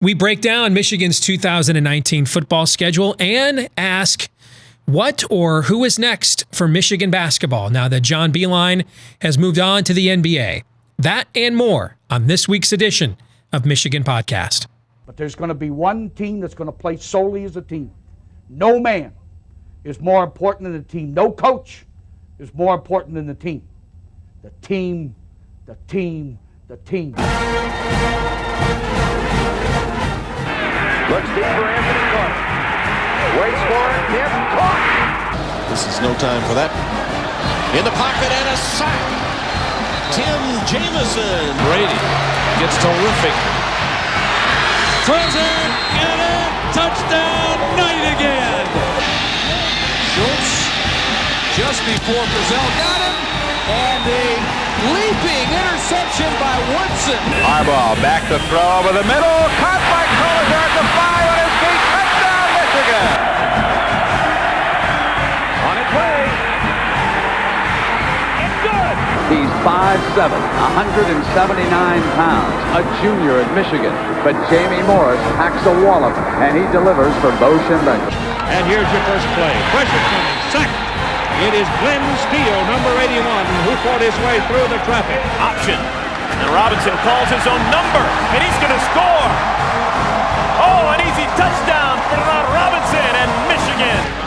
We break down Michigan's 2019 football schedule and ask what or who is next for Michigan basketball now that John Beilein has moved on to the NBA. That and more on this week's edition of Michigan Podcast. But there's going to be one team that's going to play solely as a team. No man is more important than the team. No coach is more important than the team. The team, the team, the team. Looks deep for Anthony Clark. Waits for it. Hit. Caught. This is no time for that. In the pocket and a sack. Tim Jamison. Brady gets terrific. Throws it and a touchdown. Knight again. Schultz just before Brazil got him. And a leaping interception by Woodson. Harbaugh back to throw over the middle. Caught by Collier at the 5 on his feet. Touchdown, Michigan. On its way. It's good. He's 5'7", 179 pounds, a junior at Michigan. But Jamie Morris packs a wallop, and he delivers for Bo Schembechler. And here's your first play. Pressure coming. Sack. It is Glenn Steele, number 81, who fought his way through the traffic. Option. And Robinson calls his own number, and he's going to score. Oh, an easy touchdown for Robinson and Michigan.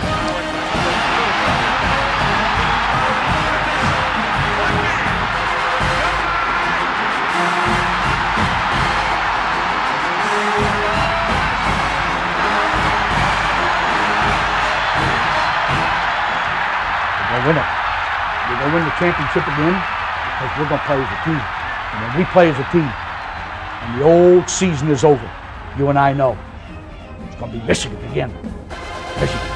Win it. We're going to win the championship again because we're going to play as a team. And when we play as a team and the old season is over, you and I know it's going to be Michigan again. Michigan.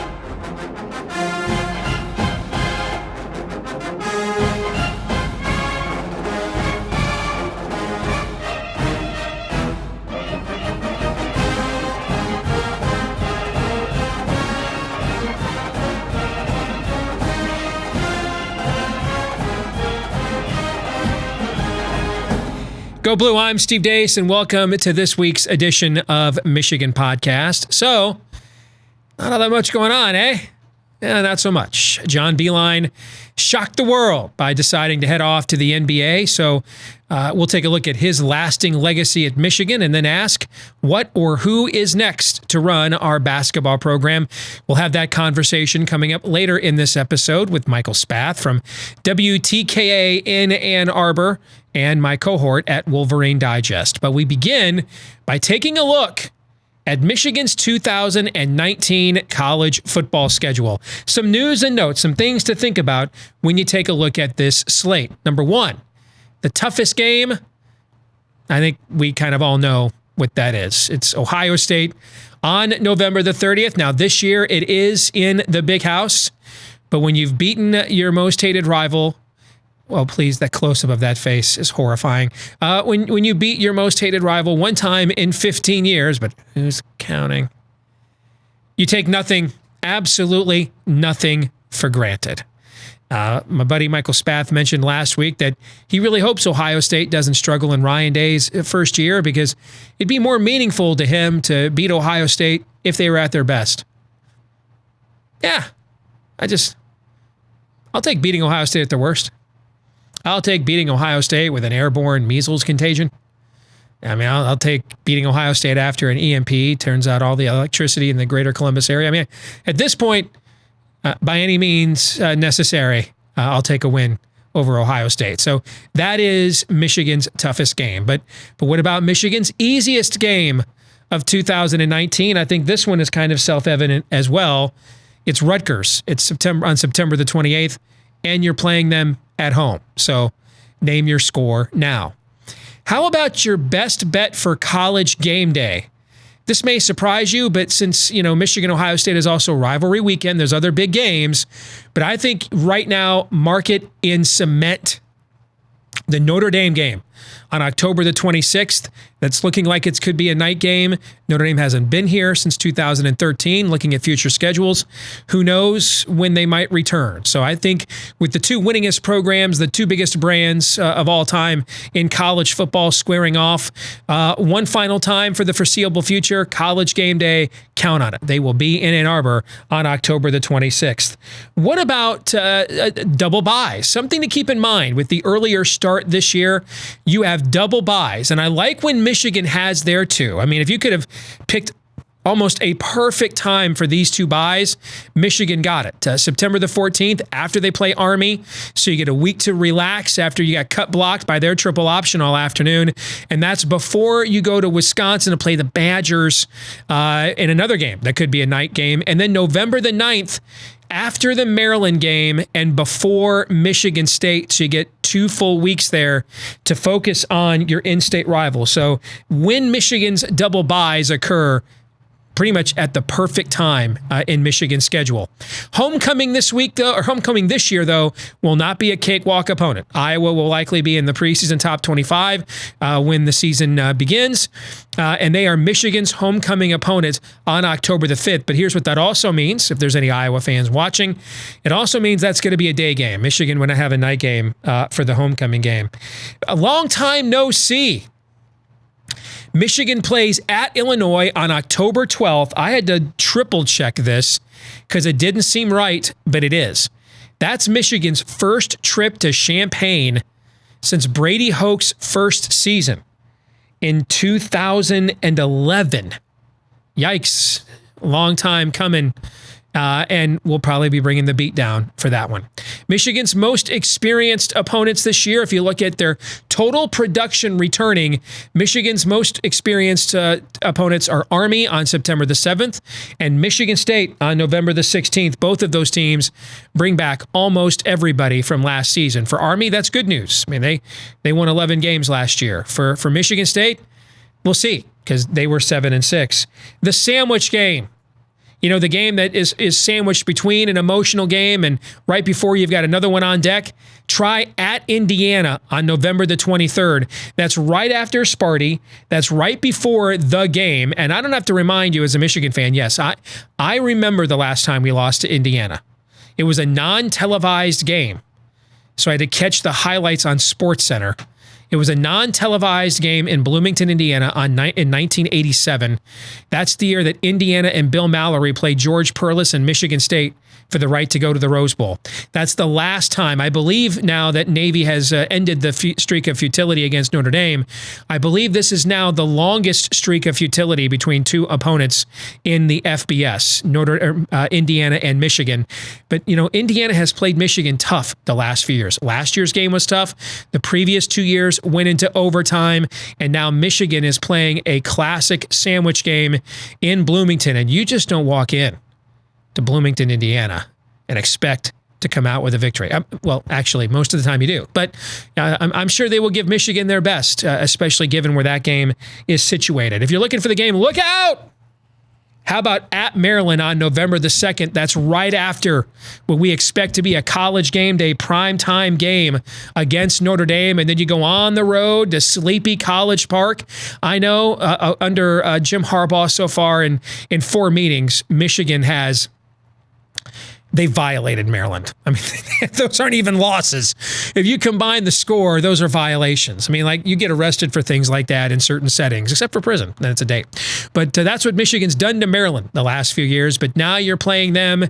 Go Blue, I'm Steve Deace, and welcome to this week's edition of Michigan Podcast. So, not all that much going on, eh? Yeah, not so much. John Beilein shocked the world by deciding to head off to the NBA. So, we'll take a look at his lasting legacy at Michigan and then ask what or who is next to run our basketball program. We'll have that conversation coming up later in this episode with Michael Spath from WTKA in Ann Arbor and my cohort at Wolverine Digest. But we begin by taking a look at Michigan's 2019 college football schedule. Some news and notes, some things to think about when you take a look at this slate. Number one, the toughest game, I think we kind of all know what that is. It's Ohio State on November the 30th. Now, this year it is in the Big House, but when you've beaten your most hated rival, well, please, that close-up of that face is horrifying. When you beat your most hated rival one time in 15 years, but who's counting? You take nothing, absolutely nothing for granted. My buddy Michael Spath mentioned last week that he really hopes Ohio State doesn't struggle in Ryan Day's first year because it'd be more meaningful to him to beat Ohio State if they were at their best. Yeah, I'll take beating Ohio State at their worst. I'll take beating Ohio State with an airborne measles contagion. I mean, I'll take beating Ohio State after an EMP turns out all the electricity in the greater Columbus area. I mean, at this point, by any means necessary, I'll take a win over Ohio State. So that is Michigan's toughest game. But what about Michigan's easiest game of 2019? I think this one is kind of self-evident as well. It's Rutgers. It's on September the 28th, and you're playing them at home. So name your score now. How about your best bet for college game day? This may surprise you, but since, Michigan-Ohio State is also rivalry weekend, there's other big games. But I think right now, mark it in cement. The Notre Dame game on October the 26th. That's looking like it could be a night game. Notre Dame hasn't been here since 2013, looking at future schedules. Who knows when they might return? So I think with the two winningest programs, the two biggest brands of all time in college football squaring off, one final time for the foreseeable future, College Game Day, count on it. They will be in Ann Arbor on October the 26th. What about double buys? Something to keep in mind with the earlier start this year, you have double buys. And I like when Michigan has their two. I mean, if you could have picked almost a perfect time for these two buys, Michigan got it. September the 14th, after they play Army, so you get a week to relax after you got cut blocked by their triple option all afternoon, and that's before you go to Wisconsin to play the Badgers in another game that could be a night game, and then November the 9th, after the Maryland game and before Michigan State, so you get 2 full weeks there to focus on your in-state rival. So when Michigan's double buys occur, pretty much at the perfect time in Michigan's schedule. Homecoming this year, though, will not be a cakewalk opponent. Iowa will likely be in the preseason top 25 when the season begins, and they are Michigan's homecoming opponent on October the 5th. But here's what that also means, if there's any Iowa fans watching. It also means that's going to be a day game. Michigan would not have a night game for the homecoming game. A long time no see. Michigan plays at Illinois on October 12th. I had to triple check this because it didn't seem right, but it is. That's Michigan's first trip to Champaign since Brady Hoke's first season in 2011. Yikes. Long time coming. And we'll probably be bringing the beat down for that one. Michigan's most experienced opponents this year, if you look at their total production returning, Michigan's most experienced opponents are Army on September the 7th and Michigan State on November the 16th. Both of those teams bring back almost everybody from last season. For Army, that's good news. I mean, they won 11 games last year. For Michigan State, we'll see, because they were 7-6. The sandwich game. You know, the game that is sandwiched between an emotional game and right before you've got another one on deck. Try at Indiana on November the 23rd. That's right after Sparty. That's right before the game. And I don't have to remind you as a Michigan fan, yes, I remember the last time we lost to Indiana. It was a non-televised game. So I had to catch the highlights on SportsCenter. It was a non-televised game in Bloomington, Indiana in 1987. That's the year that Indiana and Bill Mallory played George Perlis and Michigan State for the right to go to the Rose Bowl. That's the last time. I believe now that Navy has ended the streak of futility against Notre Dame. I believe this is now the longest streak of futility between two opponents in the FBS, Indiana and Michigan. But, you know, Indiana has played Michigan tough the last few years. Last year's game was tough. The previous 2 years went into overtime, and now Michigan is playing a classic sandwich game in Bloomington, and you just don't walk in to Bloomington, Indiana, and expect to come out with a victory. Well, actually, most of the time you do. But I'm sure they will give Michigan their best, especially given where that game is situated. If you're looking for the game, look out! How about at Maryland on November the 2nd? That's right after what we expect to be a College Game Day primetime game against Notre Dame, and then you go on the road to sleepy College Park. I know under Jim Harbaugh so far in 4 meetings, Michigan has... They violated Maryland. I mean, those aren't even losses. If you combine the score, those are violations. I mean, like, you get arrested for things like that in certain settings, except for prison. Then it's a date. But that's what Michigan's done to Maryland the last few years. But now you're playing them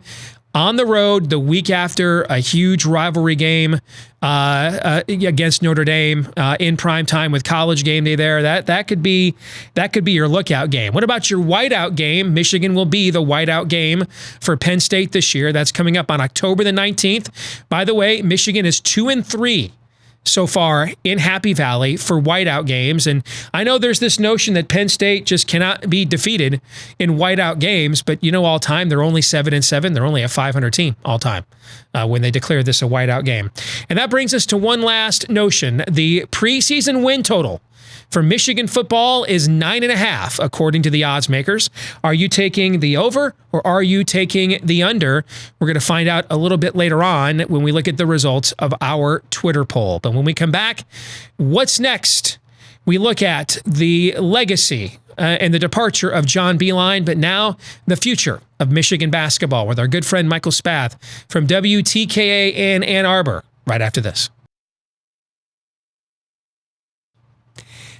on the road the week after a huge rivalry game against Notre Dame in prime time with College Game Day there. That could be your lookout game. What about your whiteout game? Michigan will be the whiteout game for Penn State this year. That's coming up on October the 19th. By the way, Michigan is 2-3 so far in Happy Valley for whiteout games. And I know there's this notion that Penn State just cannot be defeated in whiteout games, but you know, all time, they're only 7-7. They're only a 500 team all time when they declare this a whiteout game. And that brings us to one last notion. The preseason win total for Michigan football is 9.5, according to the odds makers. Are you taking the over or are you taking the under? We're going to find out a little bit later on when we look at the results of our Twitter poll. But when we come back, what's next? We look at the legacy and the departure of John Beilein, but now the future of Michigan basketball with our good friend Michael Spath from WTKA in Ann Arbor right after this.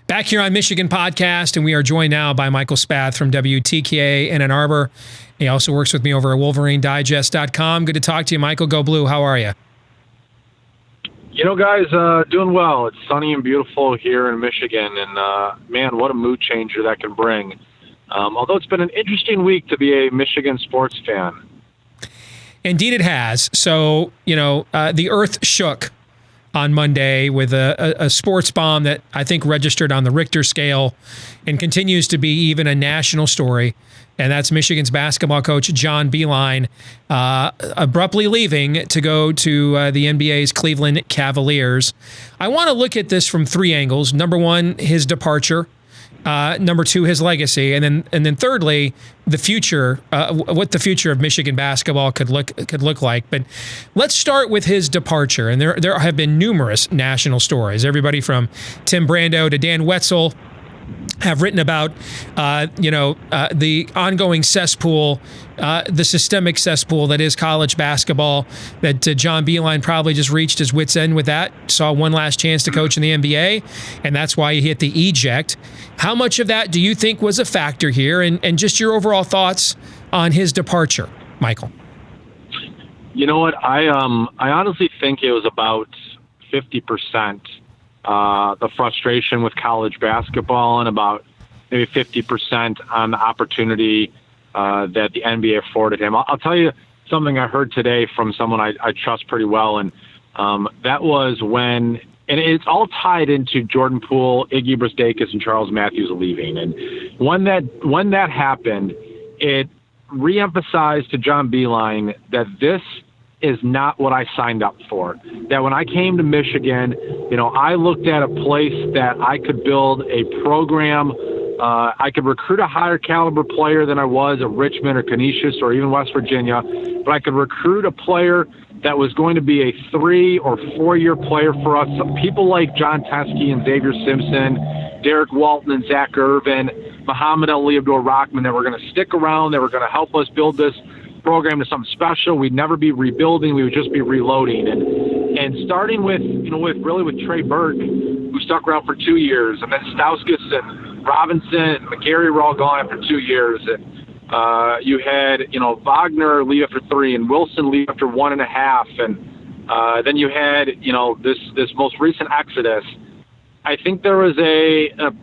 Back here on Michigan Podcast, and we are joined now by Michael Spath from WTKA in Ann Arbor. He also works with me over at WolverineDigest.com. Good to talk to you, Michael. Go Blue. How are you? You know, guys, doing well. It's sunny and beautiful here in Michigan, and man, what a mood changer that can bring. Although it's been an interesting week to be a Michigan sports fan. Indeed it has. So, the earth shook on Monday with a sports bomb that I think registered on the Richter scale and continues to be even a national story. And that's Michigan's basketball coach, John Beilein, abruptly leaving to go to the NBA's Cleveland Cavaliers. I want to look at this from three angles. Number one, his departure. Number two, his legacy. And then thirdly, the future, what the future of Michigan basketball could look like. But let's start with his departure. And there have been numerous national stories. Everybody from Tim Brando to Dan Wetzel have written about, the ongoing cesspool, the systemic cesspool that is college basketball, that John Beilein probably just reached his wit's end with that, saw one last chance to coach in the NBA, and that's why he hit the eject. How much of that do you think was a factor here, and just your overall thoughts on his departure, Michael? You know what? I honestly think it was about 50%. The frustration with college basketball and about maybe 50% on the opportunity that the NBA afforded him. I'll tell you something I heard today from someone I trust pretty well, and that was when, and it's all tied into Jordan Poole, Iggy Brastakis, and Charles Matthews leaving. And when that happened, it reemphasized to John Beilein that this is not what I signed up for. That when I came to Michigan, I looked at a place that I could build a program. I could recruit a higher caliber player than I was at Richmond or Canisius or even West Virginia, but I could recruit a player that was going to be a 3 or 4 year player for us. People like John Teskey and Xavier Simpson, Derek Walton and Zach Irvin, Muhammad Ali Abdul-Rahman, that were going to stick around, that were going to help us build this program to something special. We'd never be rebuilding. We would just be reloading. And starting with Trey Burke, who stuck around for 2 years, and then Stauskas and Robinson and McGarry were all gone after 2 years. And you had, Wagner leave after 3 and Wilson leave after 1.5. And then you had, this most recent exodus. I think there was an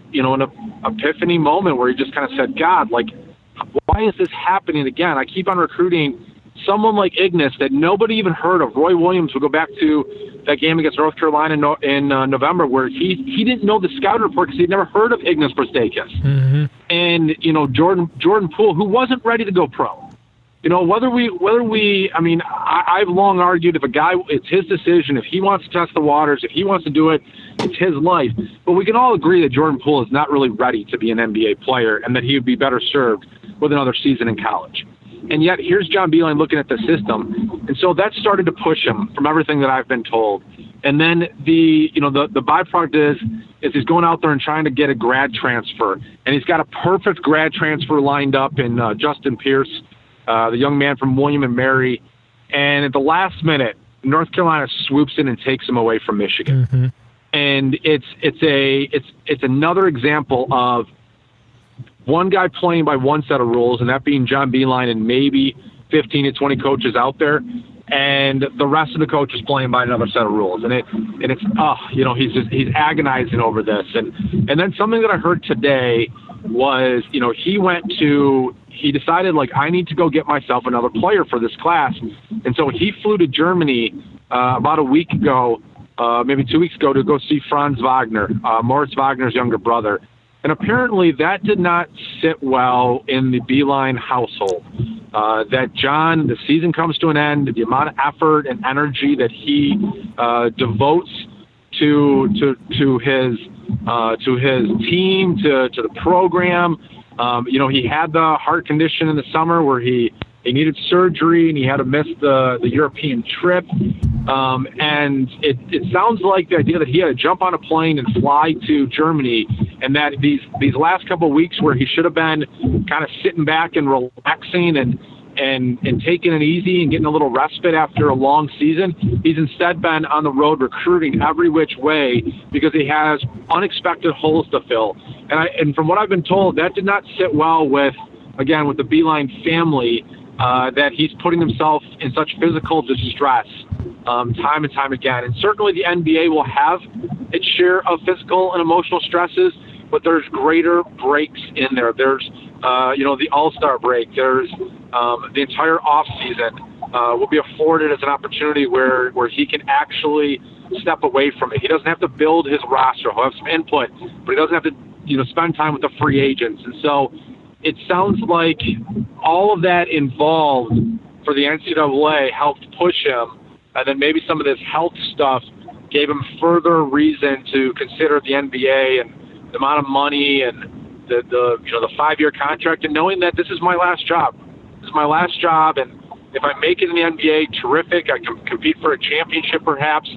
epiphany moment where he just kind of said, God, why is this happening again? I keep on recruiting someone like Ignis that nobody even heard of. Roy Williams will go back to that game against North Carolina in November where he didn't know the scout report because he'd never heard of Ignis Brastakis. Mm-hmm. And, Jordan Poole, who wasn't ready to go pro. I've long argued if a guy, it's his decision. If he wants to test the waters, if he wants to do it, it's his life. But we can all agree that Jordan Poole is not really ready to be an NBA player and that he would be better served with another season in college. And yet here's John Beilein looking at the system. And so that started to push him from everything that I've been told. And then the byproduct is he's going out there and trying to get a grad transfer. And he's got a perfect grad transfer lined up in Justin Pierce, the young man from William and Mary. And at the last minute, North Carolina swoops in and takes him away from Michigan. Mm-hmm. And it's another example of one guy playing by one set of rules, and that being John Beilein and maybe 15 to 20 coaches out there, and the rest of the coaches playing by another set of rules. He's agonizing over this. And then something that I heard today was, he decided, I need to go get myself another player for this class. And so he flew to Germany about a week ago, maybe 2 weeks ago, to go see Franz Wagner, Moritz Wagner's younger brother. And apparently that did not sit well in the Beilein household. That John, the season comes to an end, the amount of effort and energy that he devotes to his to his team, to the program. He had the heart condition in the summer where he needed surgery and he had to miss the European trip. And it sounds like the idea that he had to jump on a plane and fly to Germany, and that these last couple of weeks where he should have been kind of sitting back and relaxing and taking it easy and getting a little respite after a long season, he's instead been on the road recruiting every which way because he has unexpected holes to fill. And from what I've been told, that did not sit well with the Beilein family, that he's putting himself in such physical distress time and time again. And certainly the NBA will have its share of physical and emotional stresses, but there's greater breaks in there. There's, the All-Star break. There's the entire offseason will be afforded as an opportunity where he can actually step away from it. He doesn't have to build his roster. He'll have some input, but he doesn't have to, spend time with the free agents. And so it sounds like all of that involved for the NCAA helped push him, and then maybe some of this health stuff gave him further reason to consider the NBA and the amount of money and the 5-year contract, and knowing that this is my last job. This is my last job, and if I make it in the NBA, terrific. I can compete for a championship perhaps.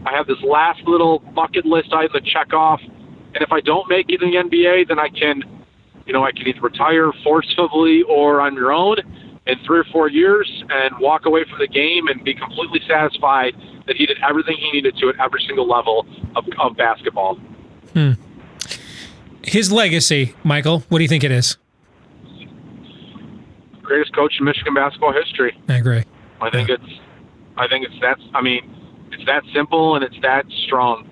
I have this last little bucket list item to check off, and if I don't make it in the NBA, then I can either retire forcibly or on your own in 3 or 4 years and walk away from the game and be completely satisfied that he did everything he needed to at every single level of basketball. His legacy, Michael, what do you think it is? Greatest coach in Michigan basketball history. I agree. I think it's that simple and it's that strong.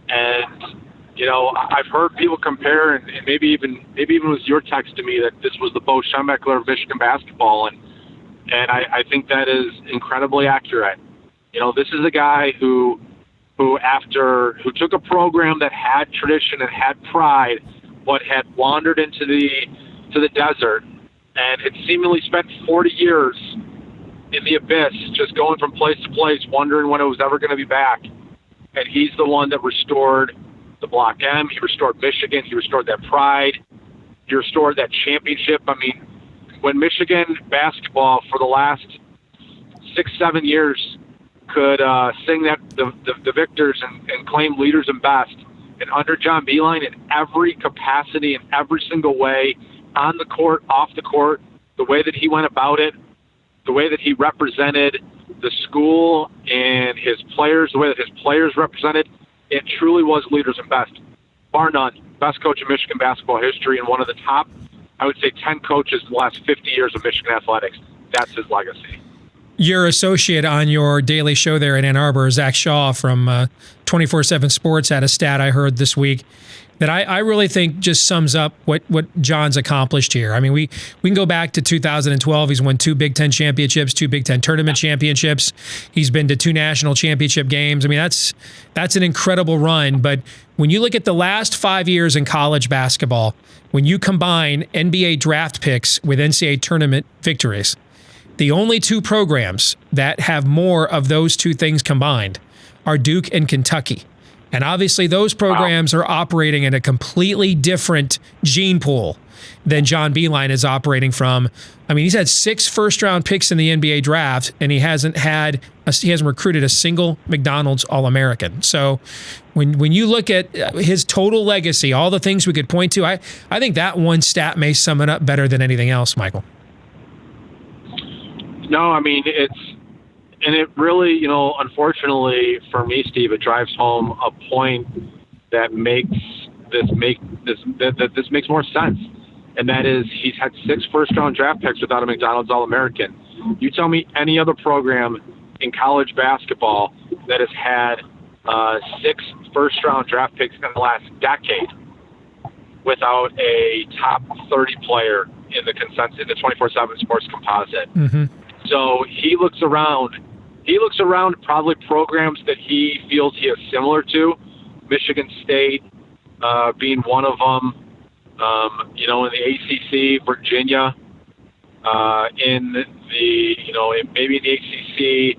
And I've heard people compare, and maybe even it was your text to me that this was the Bo Schembechler of Michigan basketball, and I think that is incredibly accurate. This is a guy who took a program that had tradition and had pride, but had wandered into the desert and had seemingly spent 40 years in the abyss, just going from place to place, wondering when it was ever going to be back. And he's the one that restored the Block M. He restored Michigan. He restored that pride. He restored that championship. I mean, when Michigan basketball for the last 6-7 years could sing that the victors and claim leaders and best, and under John Beilein in every capacity, in every single way, on the court, off the court, the way that he went about it, the way that he represented the school and his players, the way that his players represented, it truly was leaders and best. Bar none, best coach in Michigan basketball history and one of the top, I would say, 10 coaches in the last 50 years of Michigan athletics. That's his legacy. Your associate on your daily show there in Ann Arbor, Zach Shaw from 24/7 Sports, had a stat I heard this week that I really think just sums up what John's accomplished here. I mean, we can go back to 2012. He's won 2 Big Ten championships, 2 Big Ten tournament championships. He's been to 2 national championship games. I mean, that's an incredible run. But when you look at the last 5 years in college basketball, when you combine NBA draft picks with NCAA tournament victories, the only 2 programs that have more of those 2 things combined are Duke and Kentucky. And obviously those programs are operating in a completely different gene pool than John Beilein is operating from. I mean, he's had 6 first-round picks in the NBA draft, and he hasn't recruited a single McDonald's All-American. So when you look at his total legacy, all the things we could point to, I think that one stat may sum it up better than anything else, Michael. No, I mean, it really, unfortunately for me, Steve, it drives home a point that makes this makes more sense. And that is, he's had 6 first-round draft picks without a McDonald's All-American. You tell me any other program in college basketball that has had 6 first-round draft picks in the last decade without a top 30 player in the consensus, in the 24/7 Sports composite. Mm-hmm. So he looks around probably programs that he feels he is similar to, Michigan State being one of them, in the ACC, Virginia, maybe in the ACC,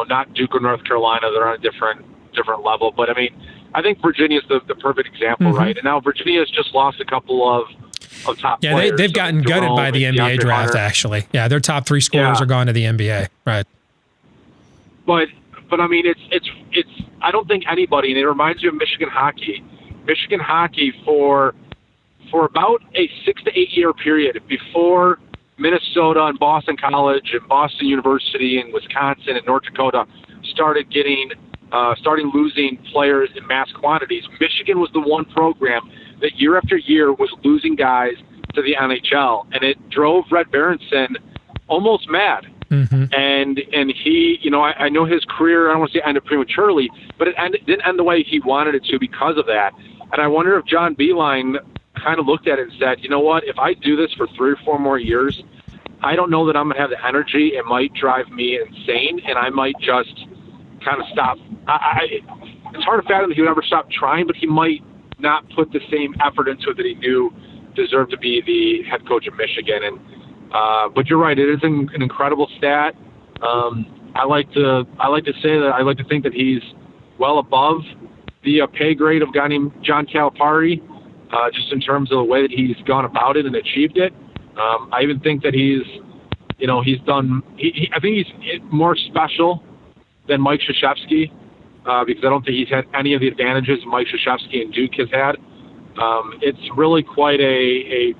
not Duke or North Carolina, they're on a different level. But I mean, I think Virginia's the perfect example, right? And now Virginia's just lost a couple of top players. Yeah, they've gotten gutted by the NBA draft, Hunter. actually. Yeah, their top 3 scorers are gone to the NBA, right? But I mean, it's. I don't think anybody, and it reminds me of Michigan hockey. Michigan hockey for about a 6 to 8 year period before Minnesota and Boston College and Boston University and Wisconsin and North Dakota started losing players in mass quantities. Michigan was the one program that year after year was losing guys to the NHL, and it drove Red Berenson almost mad. And he, I know his career, I don't want to say ended prematurely, but it didn't end the way he wanted it to because of that. And I wonder if John Beilein kind of looked at it and said, you know what, if I do this for 3 or 4 more years, I don't know that I'm going to have the energy. It might drive me insane, and I might just kind of stop. It's hard to fathom that he would ever stop trying, but he might not put the same effort into it that he knew deserved to be the head coach of Michigan. And but you're right, it is an incredible stat. I like to say that I like to think that he's well above the pay grade of a guy named John Calipari, just in terms of the way that he's gone about it and achieved it. I even think that he's done. I think he's more special than Mike Krzyzewski, because I don't think he's had any of the advantages Mike Krzyzewski and Duke has had. It's really quite an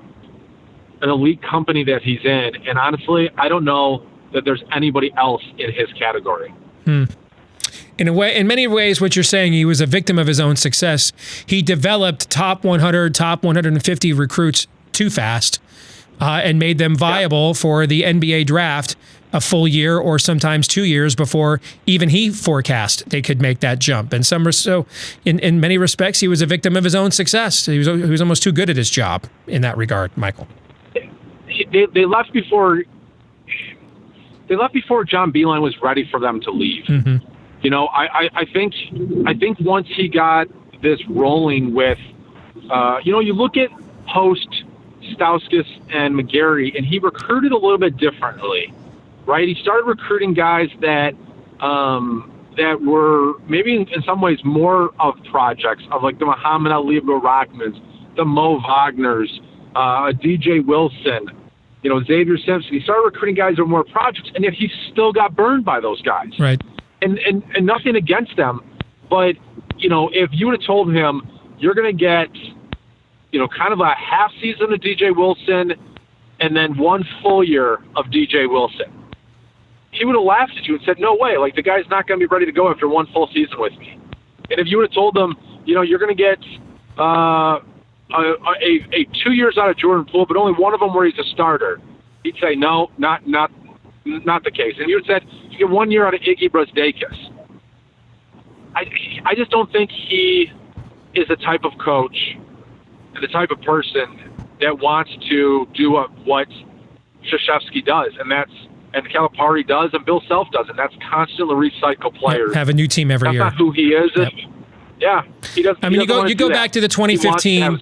elite company that he's in, and honestly, I don't know that there's anybody else in his category. In many ways, what you're saying, he was a victim of his own success. He developed top 100, top 150 recruits too fast, and made them viable for the NBA draft a full year or sometimes 2 years before even he forecast they could make that jump. And in many respects, he was a victim of his own success. He was almost too good at his job in that regard, Michael. They left before John Beilein was ready for them to leave. I think once he got this rolling with, you look at Post, Stauskas, and McGarry, and he recruited a little bit differently, right? He started recruiting guys that were maybe in some ways more of projects, of like the Muhammad Ali Rockmans, the Mo Wagners, DJ Wilson, Xavier Simpson. He started recruiting guys that were more projects, and yet he still got burned by those guys. Right. And nothing against them, but if you would have told him you're going to get kind of a half season of DJ Wilson and then 1 full year of DJ Wilson, he would have laughed at you and said, no way, like the guy's not going to be ready to go after 1 full season with me. And if you would have told them, you're going to get a 2 years out of Jordan Poole, but only one of them where he's a starter, he'd say, no, not the case. And you would have said, you get 1 year out of Iggy Brasdeikis. I just don't think he is the type of coach and the type of person that wants to do what Krzyzewski does, and Calipari does, and Bill Self does, and that's constantly recycle players. Have a new team every year. That's not who he is. Yep. Yeah, he doesn't. I mean, you go back to the 2015.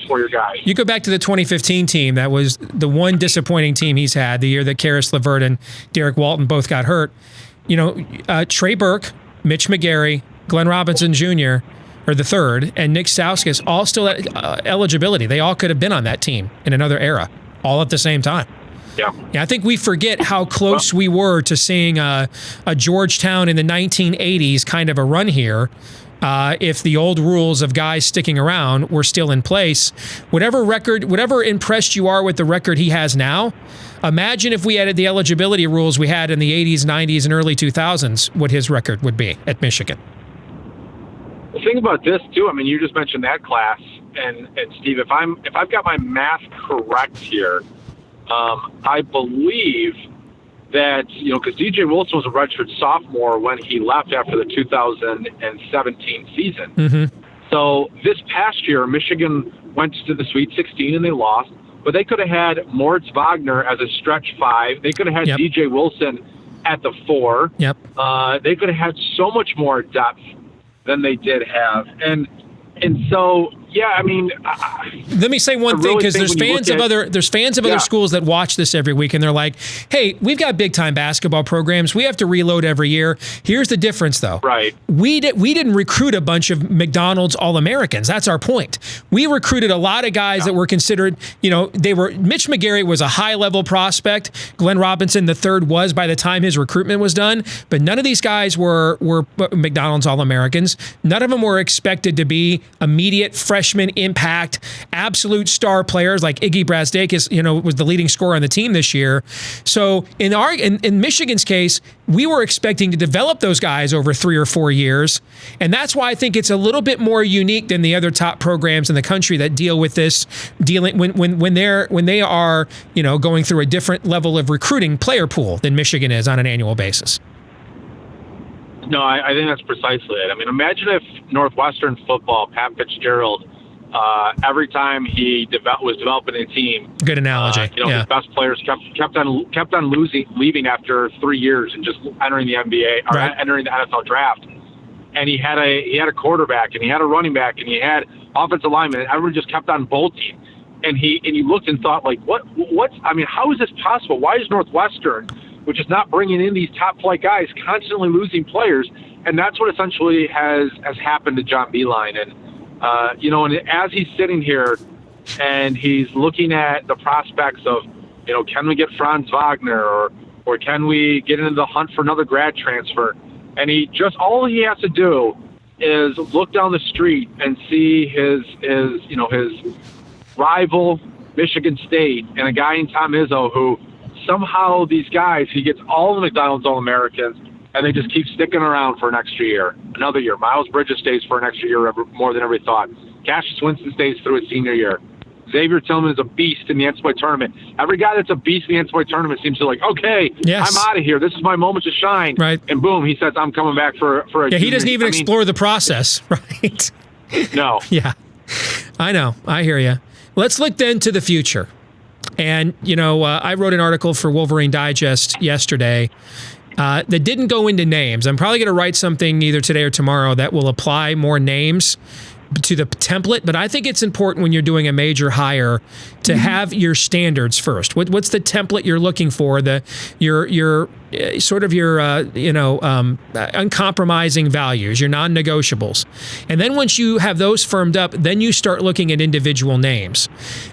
You go back to the 2015 team. That was the one disappointing team he's had. The year that Karis LeVert and Derek Walton both got hurt. Trey Burke, Mitch McGarry, Glenn Robinson Jr. or the third, and Nick Stauskas all still had eligibility. They all could have been on that team in another era, all at the same time. Yeah, I think we forget how close we were to seeing a Georgetown in the 1980s kind of a run here. If the old rules of guys sticking around were still in place, whatever impressed you are with the record he has now, imagine if we added the eligibility rules we had in the 80s, 90s, and early 2000s, what his record would be at Michigan. The thing about this too, I mean, you just mentioned that class, and Steve, if I've got my math correct here, I believe that, because DJ Wilson was a redshirt sophomore when he left after the 2017 season. Mm-hmm. So this past year, Michigan went to the Sweet 16 and they lost, but they could have had Moritz Wagner as a stretch 5. They could have had DJ Wilson at the 4. Yep. They could have had so much more depth than they did have. And so Yeah, I mean, let me say one thing, because there's fans of other schools that watch this every week, and they're like, "Hey, we've got big time basketball programs. We have to reload every year." Here's the difference, though. Right. We didn't recruit a bunch of McDonald's All-Americans. That's our point. We recruited a lot of guys that were considered, Mitch McGarry was a high-level prospect. Glenn Robinson III was by the time his recruitment was done, but none of these guys were McDonald's All-Americans. None of them were expected to be immediate freshman impact, absolute star players like Iggy Brasdeikis, was the leading scorer on the team this year. So in Michigan's case, we were expecting to develop those guys over 3 or 4 years, and that's why I think it's a little bit more unique than the other top programs in the country that deal with this, when they are going through a different level of recruiting player pool than Michigan is on an annual basis. No, I think that's precisely it. I mean, imagine if Northwestern football, Pat Fitzgerald, every time he was developing a team, good analogy. His best players kept on leaving after 3 years and just entering the NBA or entering the NFL draft. And he had a quarterback, and he had a running back, and he had offensive linemen, and everyone just kept on bolting. And you looked and thought, like, how is this possible? Why is Northwestern, which is not bringing in these top flight guys, constantly losing players? And that's what essentially has happened to John Beilein. And and as he's sitting here and he's looking at the prospects of, can we get Franz Wagner or can we get into the hunt for another grad transfer? And all he has to do is look down the street and see his rival Michigan State and a guy in Tom Izzo who somehow these guys, he gets all the McDonald's All-Americans, and they just keep sticking around for an extra year, another year. Miles Bridges stays for an extra year more than ever thought. Cassius Winston stays through his senior year. Xavier Tillman is a beast in the NCAA tournament. Every guy that's a beast in the NCAA tournament seems to I'm out of here. This is my moment to shine. Right. And boom, he says, I'm coming back for a junior. He doesn't even explore the process, right? No. Yeah, I know. I hear you. Let's look then to the future. And, I wrote an article for Wolverine Digest yesterday that didn't go into names. I'm probably going to write something either today or tomorrow that will apply more names to the template, but I think it's important when you're doing a major hire to have your standards first. What's the template you're looking for? Your uncompromising values, your non-negotiables. And then once you have those firmed up, then you start looking at individual names.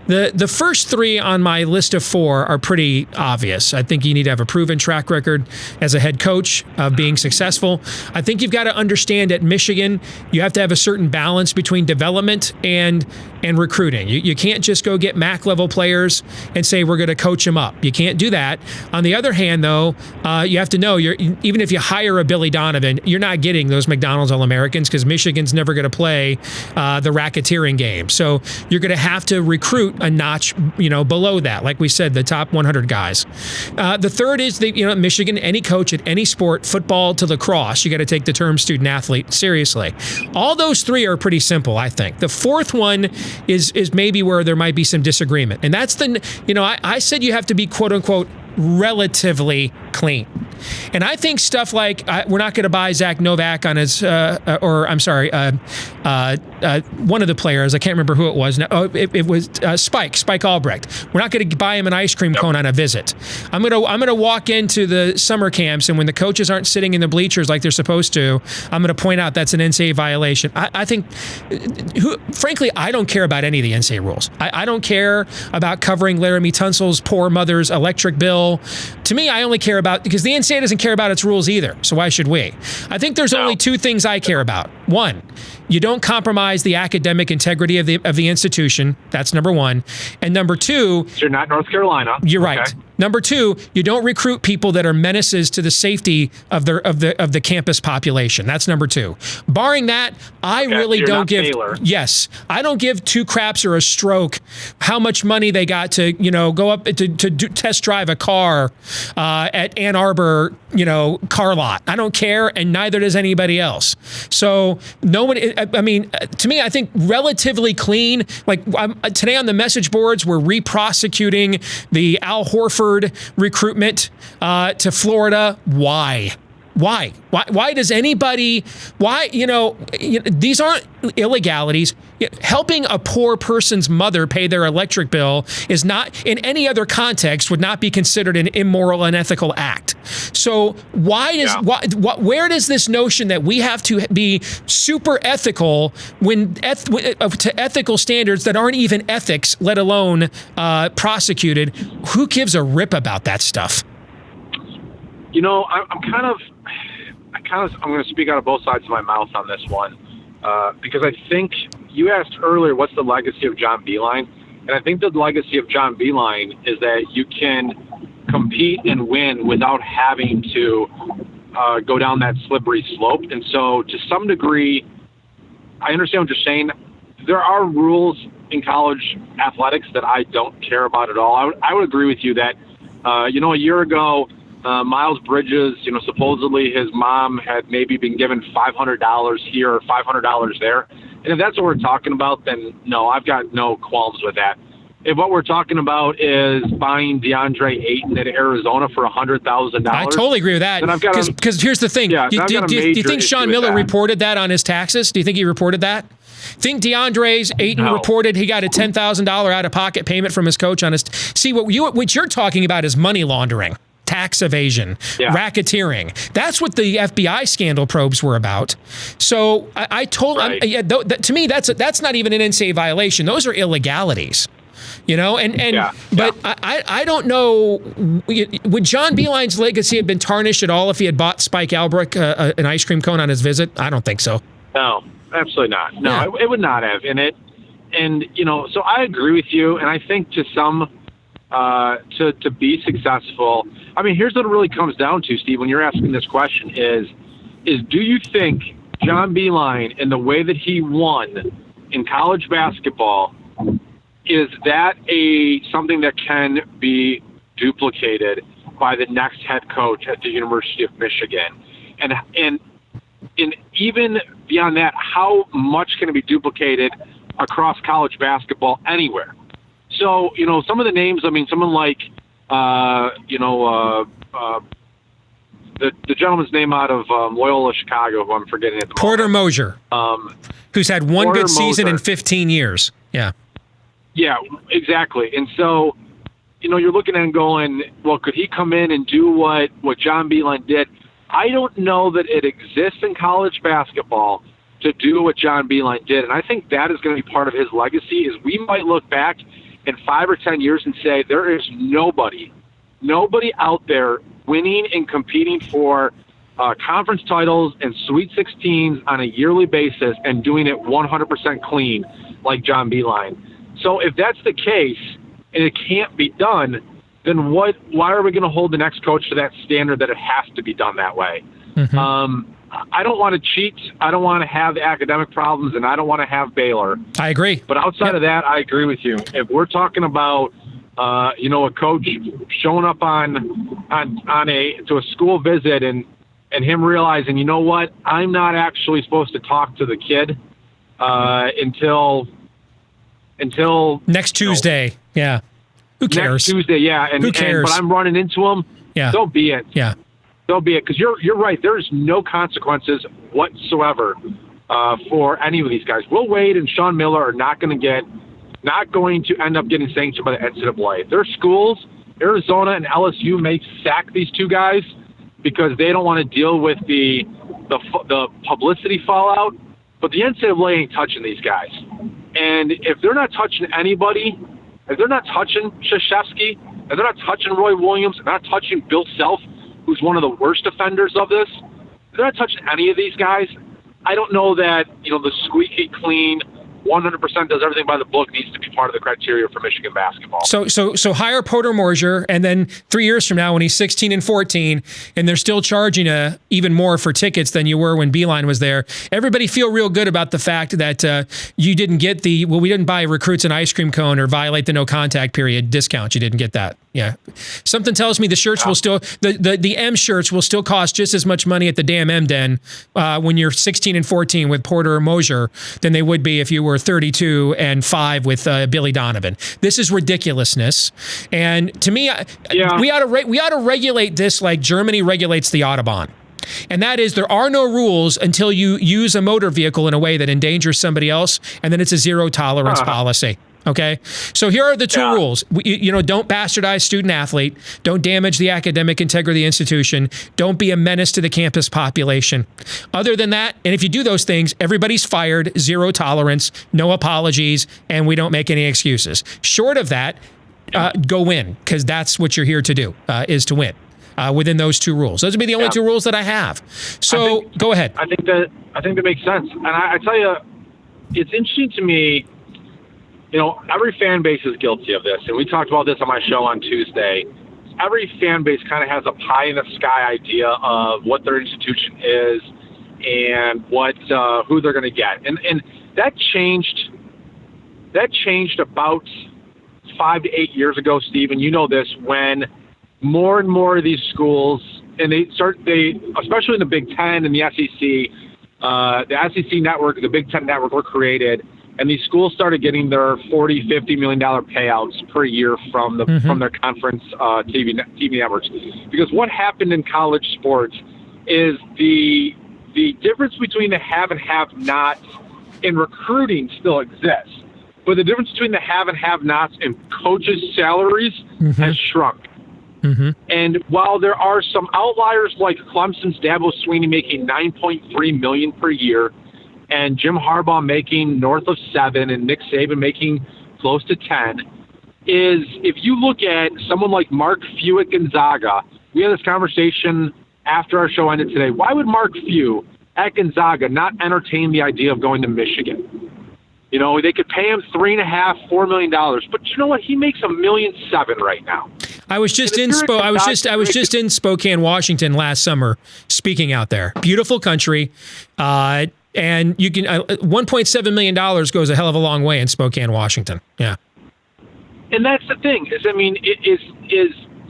The first 3 on my list of 4 are pretty obvious. I think you need to have a proven track record as a head coach of being successful. I think you've got to understand at Michigan, you have to have a certain balance between development and recruiting. You can't just go get MAC level players and say we're going to coach them up. You can't do that. On the other hand, though, you have to know even if you hire a Billy Donovan, you're not getting those McDonald's All-Americans because Michigan's never going to play the racketeering game. So you're going to have to recruit a notch, below that. Like we said, the top 100 guys. The third is Michigan. Any coach at any sport, football to lacrosse, you got to take the term student athlete seriously. All those 3 are pretty simple, I think. The fourth one is maybe where there might be some disagreement, and that's I said you have to be quote unquote relatively clean. And I think stuff like we're not going to buy Zach Novak on his, one of the players, I can't remember who it was. It was Spike Albrecht. We're not going to buy him an ice cream cone on a visit. I'm going to walk into the summer camps, and when the coaches aren't sitting in the bleachers like they're supposed to, I'm going to point out that's an NCAA violation. I think, frankly, I don't care about any of the NCAA rules. I don't care about covering Laramie Tunsil's poor mother's electric bill. To me, I only care about, because the NCAA doesn't care about its rules either, so why should we? I think there's only 2 things I care about. One, you don't compromise the academic integrity of the institution. That's number 1. And number 2, you're not North Carolina. You're right. Number 2, you don't recruit people that are menaces to the safety of the campus population. That's number 2. Barring that, I really don't give. Taylor. Yes, I don't give 2 craps or a stroke how much money they got to go up to test drive a car at Ann Arbor car lot. I don't care, and neither does anybody else. So nobody. I mean, to me, I think relatively clean. Like today on the message boards, we're re-prosecuting the Al Horford recruitment to Florida. Why? Why? Why does anybody? Why? These aren't illegalities. Helping a poor person's mother pay their electric bill is not, in any other context, would not be considered an immoral, unethical act. So where does this notion that we have to be super ethical to ethical standards that aren't even ethics, let alone prosecuted? Who gives a rip about that stuff? I'm going to speak out of both sides of my mouth on this one, because I think you asked earlier, what's the legacy of John Beilein? And I think the legacy of John Beilein is that you can compete and win without having to go down that slippery slope. And so to some degree, I understand what you're saying. There are rules in college athletics that I don't care about at all. I would agree with you that, a year ago, Miles Bridges, supposedly his mom had maybe been given $500 here or $500 there. And if that's what we're talking about, then no, I've got no qualms with that. If what we're talking about is buying DeAndre Ayton at Arizona for $100,000, I totally agree with that. Because here's the thing: do you think Sean Miller reported that on his taxes? Do you think he reported that? Think DeAndre Ayton reported he got a $10,000 out-of-pocket payment from his coach on his. See, what you're talking about is money laundering, tax evasion, racketeering. That's what the FBI scandal probes were about. So I told to me that's not even an NCAA violation. Those are illegalities. But I don't know, would John Beilein's legacy have been tarnished at all if he had bought Spike Albrecht an ice cream cone on his visit? I don't think so. No, absolutely not. No, it would not have. So I agree with you, and I think to some, to be successful, I mean, here's what it really comes down to, Steve, when you're asking this question is do you think John Beilein and the way that he won in college basketball, is that something that can be duplicated by the next head coach at the University of Michigan? And even beyond that, how much can it be duplicated across college basketball anywhere? So, some of the names, I mean, someone like, the gentleman's name out of Loyola Chicago, who I'm forgetting at the Porter moment. Mosier, who's had one good season in 15 years. Yeah. Yeah, exactly. And so, you're looking at him going, well, could he come in and do what John Beilein did? I don't know that it exists in college basketball to do what John Beilein did. And I think that is going to be part of his legacy, is we might look back in 5 or 10 years and say there is nobody out there winning and competing for conference titles and Sweet 16s on a yearly basis and doing it 100% clean like John Beilein. So if that's the case and it can't be done, then why are we going to hold the next coach to that standard that it has to be done that way? Mm-hmm. I don't want to cheat. I don't want to have academic problems, and I don't want to have Baylor. I agree. But outside of that, I agree with you. If we're talking about, a coach showing up to a school visit and him realizing, you know what, I'm not actually supposed to talk to the kid until next Tuesday. Yeah. Who cares? Next Tuesday, yeah. Who cares? But I'm running into him. Yeah. So be it. Yeah. So be it. Because you're right. There's no consequences whatsoever for any of these guys. Will Wade and Sean Miller are not going to end up getting sanctioned by the NCAA. Their schools, Arizona and LSU, may sack these two guys because they don't want to deal with the publicity fallout. But the NCAA ain't touching these guys. And if they're not touching anybody, if they're not touching Krzyzewski, if they're not touching Roy Williams, if they're not touching Bill Self, who's one of the worst offenders of this, if they're not touching any of these guys, I don't know that, the squeaky clean, 100% does everything by the book needs to be part of the criteria for Michigan basketball. So hire Porter Mosier, and then 3 years from now, when he's 16 and 14, and they're still charging even more for tickets than you were when Beilein was there, everybody feel real good about the fact that you didn't get we didn't buy recruits an ice cream cone or violate the no contact period discount. You didn't get that. Yeah. Something tells me the shirts will still, the M shirts will still cost just as much money at the damn M Den when you're 16 and 14 with Porter or Mosier than they would be if you were 32 and 5 with Billy Donovan. This is ridiculousness. And to me, we ought to regulate this like Germany regulates the Autobahn. And that is, there are no rules until you use a motor vehicle in a way that endangers somebody else, and then it's a zero tolerance policy. Okay, so here are the two rules. Don't bastardize student athlete. Don't damage the academic integrity of the institution. Don't be a menace to the campus population. Other than that, and if you do those things, everybody's fired, zero tolerance, no apologies, and we don't make any excuses. Short of that, go win, because that's what you're here to do, is to win within those two rules. Those would be the only two rules that I have. So go ahead. I think that makes sense. And I tell you, it's interesting to me. Every fan base is guilty of this, and we talked about this on my show on Tuesday. Every fan base kind of has a pie-in-the-sky idea of what their institution is and who they're going to get, and that changed about 5 to 8 years ago, Steve, and you know this, when more and more of these schools, and they especially in the Big Ten and the SEC network, the Big Ten network were created. And these schools started getting their $40, $50 million payouts per year from their conference TV networks. Because what happened in college sports is the difference between the have and have-nots in recruiting still exists. But the difference between the have and have-nots in coaches' salaries has shrunk. And while there are some outliers like Clemson's Dabo Swinney making $9.3 million per year, and Jim Harbaugh making north of 7 and Nick Saban making close to 10, is if you look at someone like Mark Few at Gonzaga, we had this conversation after our show ended today. Why would Mark Few at Gonzaga not entertain the idea of going to Michigan? They could pay him $3.5–4 million, but you know what? He makes $1.7 million right now. I was just in Spokane, Washington last summer, speaking out there. Beautiful country. And you can $1.7 million goes a hell of a long way in Spokane, Washington. Yeah. And that's the thing is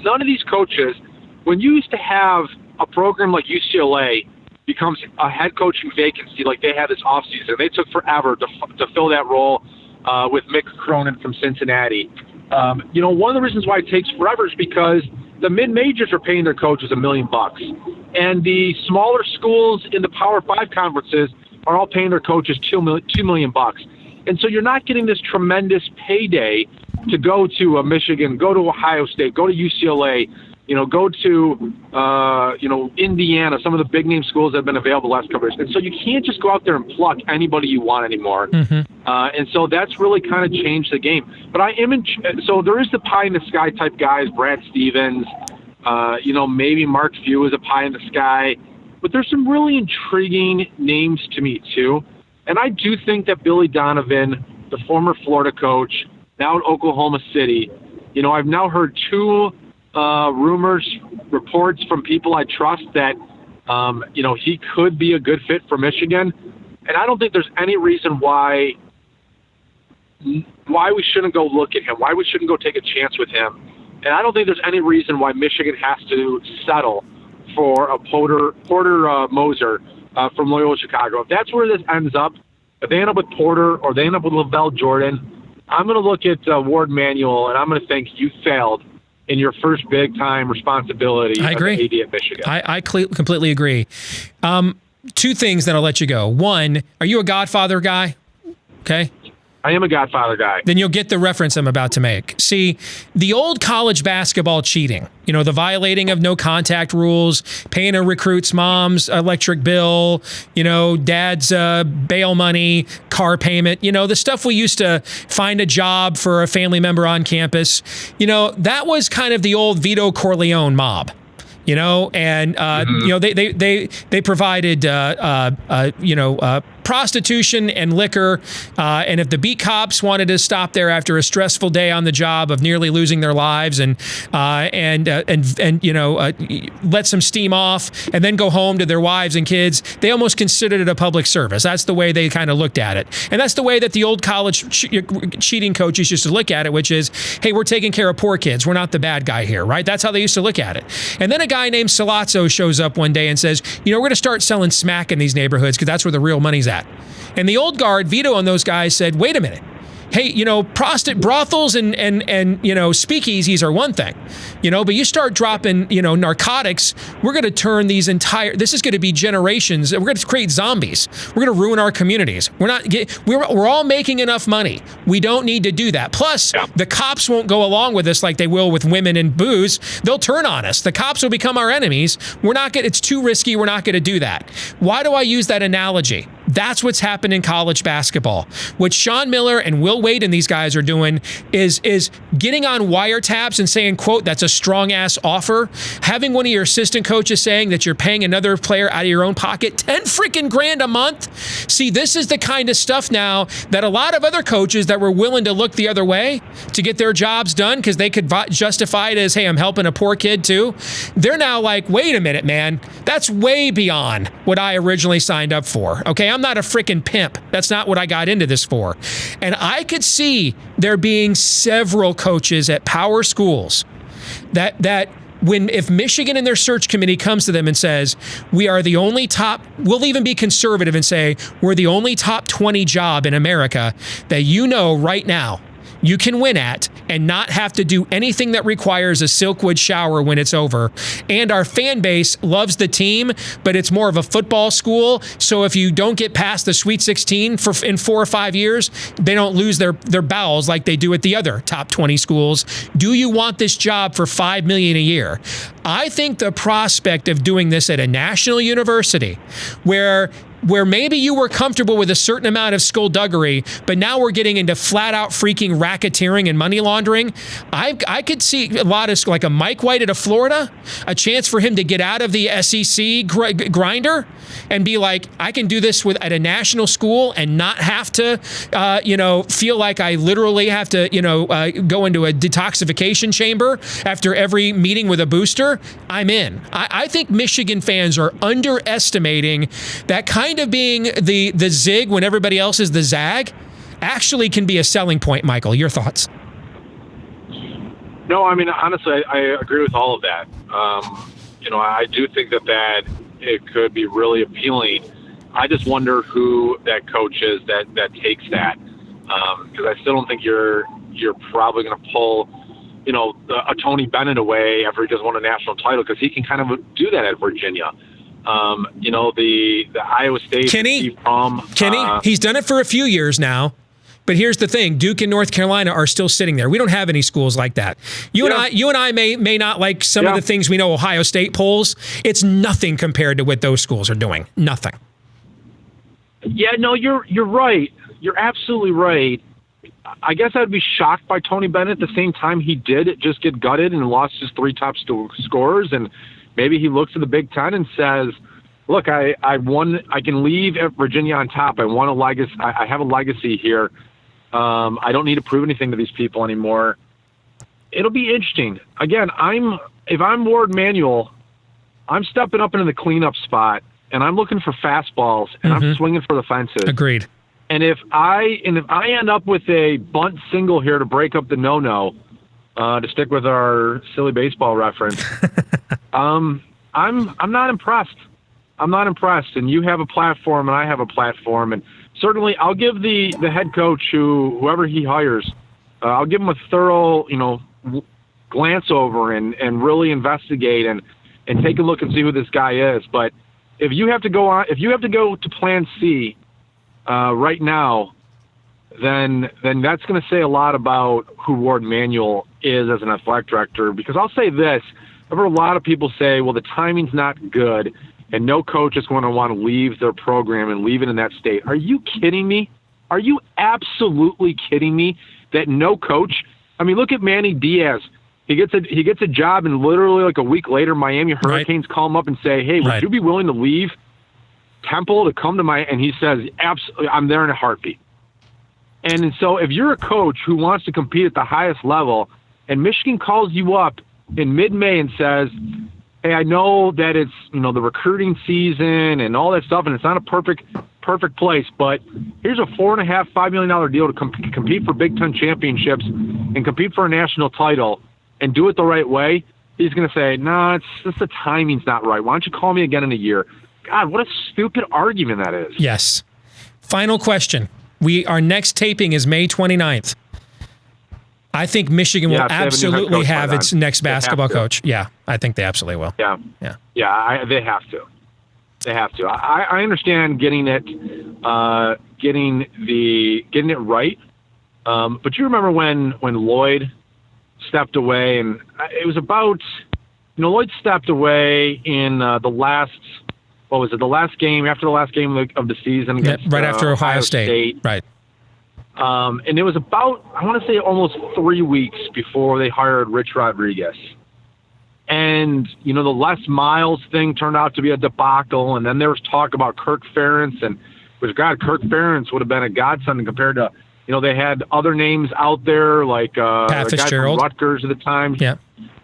none of these coaches, when you used to have a program like UCLA becomes a head coaching vacancy like they had this offseason, they took forever to fill that role with Mick Cronin from Cincinnati. One of the reasons why it takes forever is because the mid-majors are paying their coaches $1 million, and the smaller schools in the Power 5 conferences are all paying their coaches $2 million. And so you're not getting this tremendous payday to go to Michigan, go to Ohio State, go to UCLA, go to, Indiana, some of the big name schools that have been available the last couple of years. And so you can't just go out there and pluck anybody you want anymore. And so that's really kind of changed the game. But so there is the pie in the sky type guys, Brad Stevens, maybe Mark Few is a pie in the sky. But there's some really intriguing names to me, too. And I do think that Billy Donovan, the former Florida coach, now at Oklahoma City, I've now heard two reports from people I trust that, he could be a good fit for Michigan. And I don't think there's any reason why we shouldn't go look at him, why we shouldn't go take a chance with him. And I don't think there's any reason why Michigan has to settle for a Porter Moser from Loyola Chicago. If that's where this ends up, if they end up with Porter or they end up with Lavelle Jordan, I'm going to look at Ward Manuel and I'm going to think you failed in your first big-time responsibility as AD at Michigan. I completely agree. Two things, then I'll let you go. One, are you a Godfather guy? Okay. I am a Godfather guy. Then you'll get the reference I'm about to make. See, the old college basketball cheating, the violating of no contact rules, paying a recruit's mom's electric bill, dad's bail money, car payment, the stuff we used to find a job for a family member on campus, that was kind of the old Vito Corleone mob. And they provided prostitution and liquor, and if the beat cops wanted to stop there after a stressful day on the job of nearly losing their lives and let some steam off and then go home to their wives and kids, they almost considered it a public service. That's the way they kind of looked at it, and that's the way that the old college cheating coaches used to look at it, which is, hey, we're taking care of poor kids, we're not the bad guy here, right? That's how they used to look at it. And then a guy named Salazzo shows up one day and says, we're going to start selling smack in these neighborhoods because that's where the real money's at. And the old guard, Vito, and those guys said, wait a minute. hey, brothels and speakeasies are one thing, but you start dropping, narcotics, we're going to turn this is going to be generations. We're going to create zombies. We're going to ruin our communities. We're all making enough money. We don't need to do that. Plus, the cops won't go along with us like they will with women and booze. They'll turn on us. The cops will become our enemies. It's too risky. We're not going to do that. Why do I use that analogy? That's what's happened in college basketball. What Sean Miller and Will Wade and these guys are doing is getting on wiretaps and saying, quote, that's a strong ass offer. Having one of your assistant coaches saying that you're paying another player out of your own pocket 10 freaking grand a month. See, this is the kind of stuff now that a lot of other coaches that were willing to look the other way to get their jobs done because they could justify it as, hey, I'm helping a poor kid too. They're now like, wait a minute, man. That's way beyond what I originally signed up for. Okay, I'm not a freaking pimp. That's not what I got into this for. And I could see there being several coaches at power schools that if Michigan in their search committee comes to them and says, we are the only top, we'll even be conservative and say, we're the only top 20 job in America that right now you can win at and not have to do anything that requires a Silkwood shower when it's over. And our fan base loves the team, but it's more of a football school. So if you don't get past the Sweet 16 in 4 or 5 years, they don't lose their bowels like they do at the other top 20 schools. Do you want this job for $5 million a year? I think the prospect of doing this at a national university where maybe you were comfortable with a certain amount of skullduggery, but now we're getting into flat out freaking racketeering and money laundering. I could see a lot of, like a Mike White at a Florida, a chance for him to get out of the SEC grinder and be like, I can do this at a national school and not have to, feel like I literally have to, go into a detoxification chamber after every meeting with a booster. I'm in. I think Michigan fans are underestimating that kind of being the zig when everybody else is the zag actually can be a selling point. Michael, your thoughts? No, I mean, honestly, I agree with all of that. I do think that it could be really appealing. I just wonder who that coach is that takes that, because I still don't think you're probably going to pull, a Tony Bennett away after he just won a national title, because he can kind of do that at Virginia. The Iowa State. Kenny, he's done it for a few years now. But here's the thing: Duke and North Carolina are still sitting there. We don't have any schools like that. You and I may not like some of the things we know Ohio State polls. It's nothing compared to what those schools are doing. Nothing. Yeah, no, you're right. You're absolutely right. I guess I'd be shocked by Tony Bennett. At the same time, he did just get gutted and lost his 3 top scorers, and maybe he looks at the Big Ten and says, look, I won. I can leave at Virginia on top. I won a legacy. I have a legacy here. I don't need to prove anything to these people anymore. It'll be interesting. Again, if I'm Ward Manuel, I'm stepping up into the cleanup spot, and I'm looking for fastballs, and I'm swinging for the fences. Agreed. And if I end up with a bunt single here to break up the no-no, to stick with our silly baseball reference, I'm not impressed. I'm not impressed. And you have a platform, and I have a platform, and certainly I'll give the head coach whoever he hires, I'll give him a thorough glance over and really investigate and take a look and see who this guy is. But if you have to go to Plan C right now, then that's going to say a lot about who Ward Manuel is as an athletic director. Because I'll say this: I've heard a lot of people say, well, the timing's not good, and no coach is going to want to leave their program and leave it in that state. Are you kidding me? Are you absolutely kidding me that no coach? I mean, look at Manny Diaz. He gets a job, and literally like a week later, Miami Hurricanes call him up and say, hey, would you be willing to leave Temple to come to and he says, absolutely, I'm there in a heartbeat. And so if you're a coach who wants to compete at the highest level, and Michigan calls you up in mid-May and says, hey, I know that it's, the recruiting season and all that stuff, and it's not a perfect place, but here's a $4.5 million deal to compete for Big Ten championships and compete for a national title and do it the right way. He's going to say, no, it's just the timing's not right. Why don't you call me again in a year? God, what a stupid argument that is. Yes. Final question. Our next taping is May 29th. I think Michigan will absolutely have its next basketball coach. Yeah, I think they absolutely will. Yeah. They have to. They have to. I understand getting it right. But you remember when Lloyd stepped away, and it was about, Lloyd stepped away in the last game, after the last game of the season against right after Ohio State. Right. And it was about, I want to say, almost 3 weeks before they hired Rich Rodriguez. And, the Les Miles thing turned out to be a debacle. And then there was talk about Kirk Ferentz. And, Kirk Ferentz would have been a godsend compared to, they had other names out there like Pat Fitzgerald, guy from Rutgers at the time. Yeah.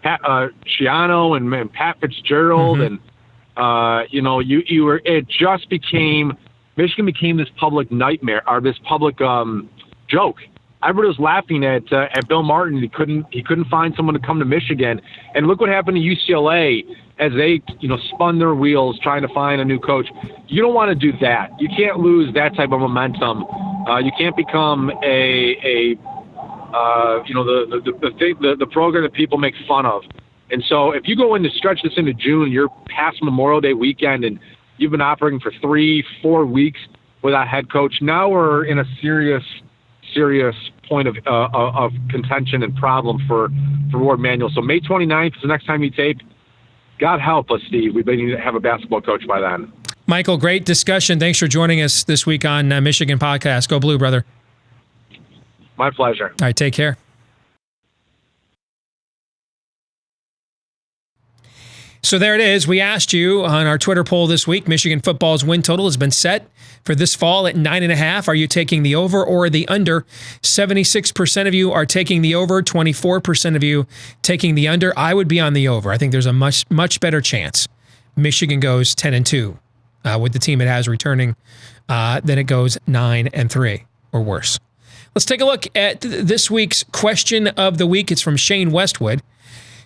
Pat Schiano and Pat Fitzgerald. Mm-hmm. And, Michigan became this public nightmare, or this public joke. Everybody was laughing at Bill Martin. He couldn't find someone to come to Michigan, and look what happened to UCLA as they spun their wheels trying to find a new coach. You don't want to do that. You can't lose that type of momentum. You can't become the program that people make fun of. And so if you go in to stretch this into June, you're past Memorial Day weekend, and you've been operating for 3-4 weeks without head coach. Now we're in a serious point of contention and problem for Ward Manuel. So May 29th is the next time you tape. God help us, Steve. We need to have a basketball coach by then. Michael, great discussion. Thanks for joining us this week on Michigan Podcast. Go Blue, brother. My pleasure. All right, take care. So there it is. We asked you on our Twitter poll this week, Michigan football's win total has been set for this fall at 9.5. Are you taking the over or the under? 76% of you are taking the over, 24% of you taking the under. I would be on the over. I think there's a much better chance Michigan goes 10-2 with the team it has returning than it goes 9-3 or worse. Let's take a look at this week's question of the week. It's from Shane Westwood,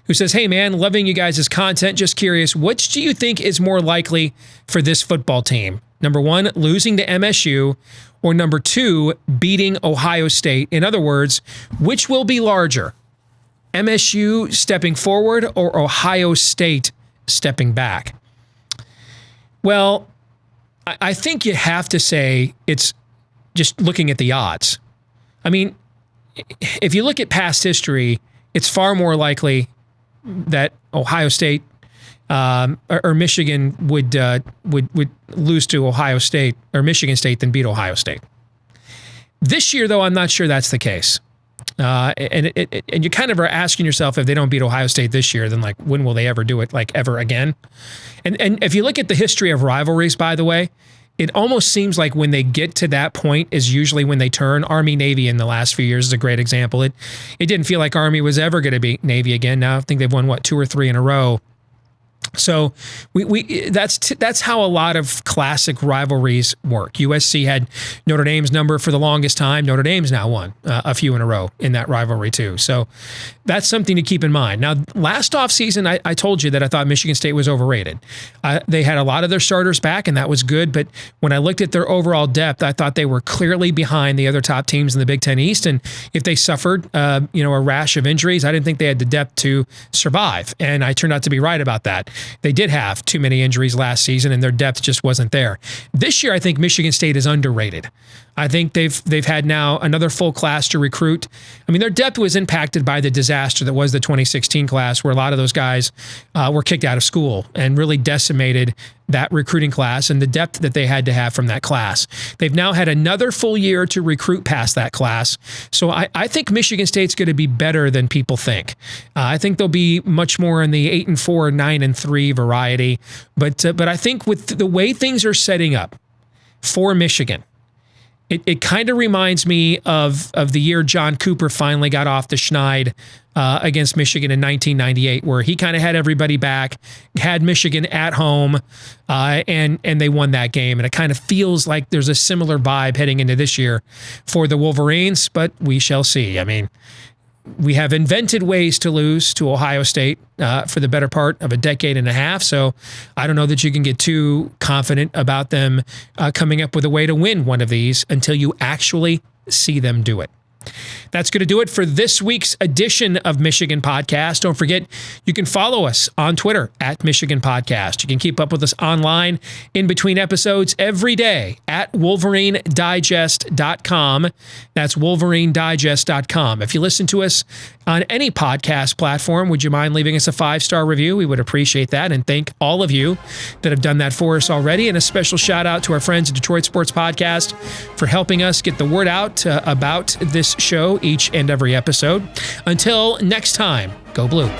who says, hey, man, loving you guys' content. Just curious, which do you think is more likely for this football team? Number one, losing to MSU, or number two, beating Ohio State? In other words, which will be larger? MSU stepping forward or Ohio State stepping back? Well, I think you have to say it's just looking at the odds. I mean, if you look at past history, it's far more likely that Ohio State or Michigan would lose to Ohio State or Michigan State than beat Ohio State. This year, though, I'm not sure that's the case. And you kind of are asking yourself, if they don't beat Ohio State this year, then when will they ever do it ever again? And if you look at the history of rivalries, by the way, it almost seems like when they get to that point is usually when they turn. Army-Navy in the last few years is a great example. It didn't feel like Army was ever going to beat Navy again. Now I think they've won, 2 or 3 in a row. So that's how a lot of classic rivalries work. USC had Notre Dame's number for the longest time. Notre Dame's now won a few in a row in that rivalry too. So that's something to keep in mind. Now, last offseason, I told you that I thought Michigan State was overrated. They had a lot of their starters back, and that was good. But when I looked at their overall depth, I thought they were clearly behind the other top teams in the Big Ten East. And if they suffered, a rash of injuries, I didn't think they had the depth to survive. And I turned out to be right about that. They did have too many injuries last season, and their depth just wasn't there. This year, I think Michigan State is underrated. I think they've had now another full class to recruit. I mean, their depth was impacted by the disaster that was the 2016 class, where a lot of those guys were kicked out of school and really decimated that recruiting class and the depth that they had to have from that class. They've now had another full year to recruit past that class. So I think Michigan State's going to be better than people think. I think they'll be much more in the 8-4, 9-3 variety. But I think with the way things are setting up for Michigan, it kind of reminds me of the year John Cooper finally got off the schneid against Michigan in 1998, where he kind of had everybody back, had Michigan at home, and they won that game. And it kind of feels like there's a similar vibe heading into this year for the Wolverines, but we shall see. I mean, we have invented ways to lose to Ohio State for the better part of a decade and a half. So I don't know that you can get too confident about them coming up with a way to win one of these until you actually see them do it. That's going to do it for this week's edition of Michigan Podcast. Don't forget, you can follow us on Twitter at Michigan Podcast. You can keep up with us online in between episodes every day at WolverineDigest.com. That's WolverineDigest.com. If you listen to us on any podcast platform, would you mind leaving us a 5-star review? We would appreciate that, and thank all of you that have done that for us already. And a special shout out to our friends at Detroit Sports Podcast for helping us get the word out about this show each and every episode. Until next time, go Blue.